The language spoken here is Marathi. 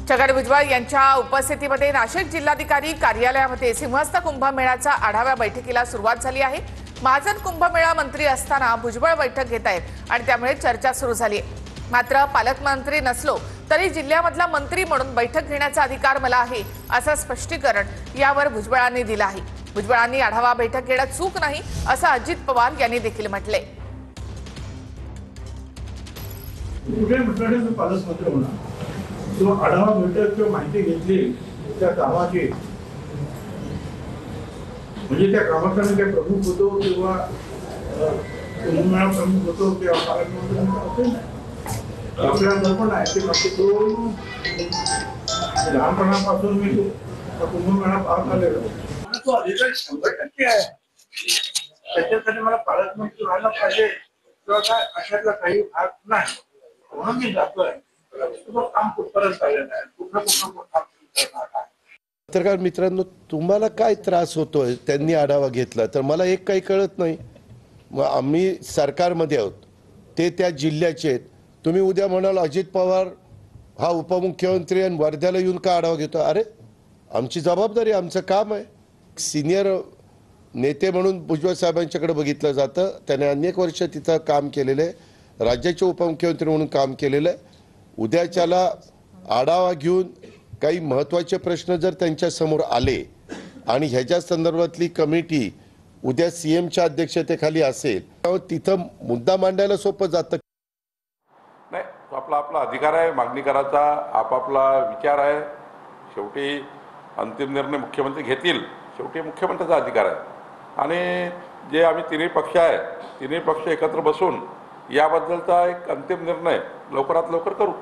छगन भुजबळ यांच्या उपस्थितीमध्ये नाशिक जिल्हाधिकारी कार्यालयामध्ये सिंहस्थ कुंभमेळ्याच्या आढावा बैठकीला सुरुवात झाली आहे। महाजन कुंभमेळा मंत्री असताना भुजबळ बैठक घेत आहेत आणि त्यामुळे चर्चा सुरू झाली आहे। मात्र पालकमंत्री नसलो तरी जिल्ह्यामधला मंत्री म्हणून बैठक घेण्याचा अधिकार मला आहे असं स्पष्टीकरण यावर भुजबळांनी दिलं आहे। भुजबळांनी आढावा बैठक घेण्यात चूक नाही असं अजित पवार यांनी देखील म्हटले। तो आढावा बैठक किंवा माहिती घेतली त्या कामाची, म्हणजे त्या कामाचा मी काय प्रमुख होतो किंवा कुंभमेळा प्रमुख होतो किंवा पालकमंत्री असेल नाही, आपल्याला दर्पण आहे ते फक्त तो लहानपणापासून मी तो कुंभमेळा पाहत आलेलो, तो अधिकार 100% आहे। त्याच्यासाठी मला पालकमंत्री व्हायला पाहिजे किंवा काय अशातला काही भाग नाही, म्हणून मी जातोय। पत्रकार मित्रांनो, तुम्हाला काय त्रास होतोय त्यांनी आढावा घेतला तर मला एक काही कळत नाही। मग आम्ही सरकारमध्ये आहोत, ते त्या जिल्ह्याचे आहेत। तुम्ही उद्या म्हणाल अजित पवार हा उपमुख्यमंत्री आणि वर्ध्याला येऊन का आढावा घेतो? अरे आमची जबाबदारी, आमचं काम आहे। सिनियर नेते म्हणून भुजबळ साहेबांच्याकडे बघितलं जातं। त्याने अनेक वर्ष तिथं काम केलेलं आहे, राज्याचे उपमुख्यमंत्री म्हणून काम केलेलं आहे। उद्याच्याला आढावा घेऊन काही महत्त्वाचे प्रश्न जर त्यांच्या समोर आले आणि ह्याच्या संदर्भातली कमिटी उद्या सीएमच्या अध्यक्षतेखाली असेल तर तिथं मुद्दा मांडायला सोपं जातं। नाही, तो आपला अधिकार आहे मागणी करायचा, आपापला विचार आहे। शेवटी अंतिम निर्णय मुख्यमंत्री घेतील, शेवटी मुख्यमंत्र्याचा अधिकार आहे। आणि जे आम्ही तिन्ही पक्ष आहे, तिन्ही पक्ष एकत्र बसून याबद्दलचा एक अंतिम निर्णय लवकरात लवकर करू।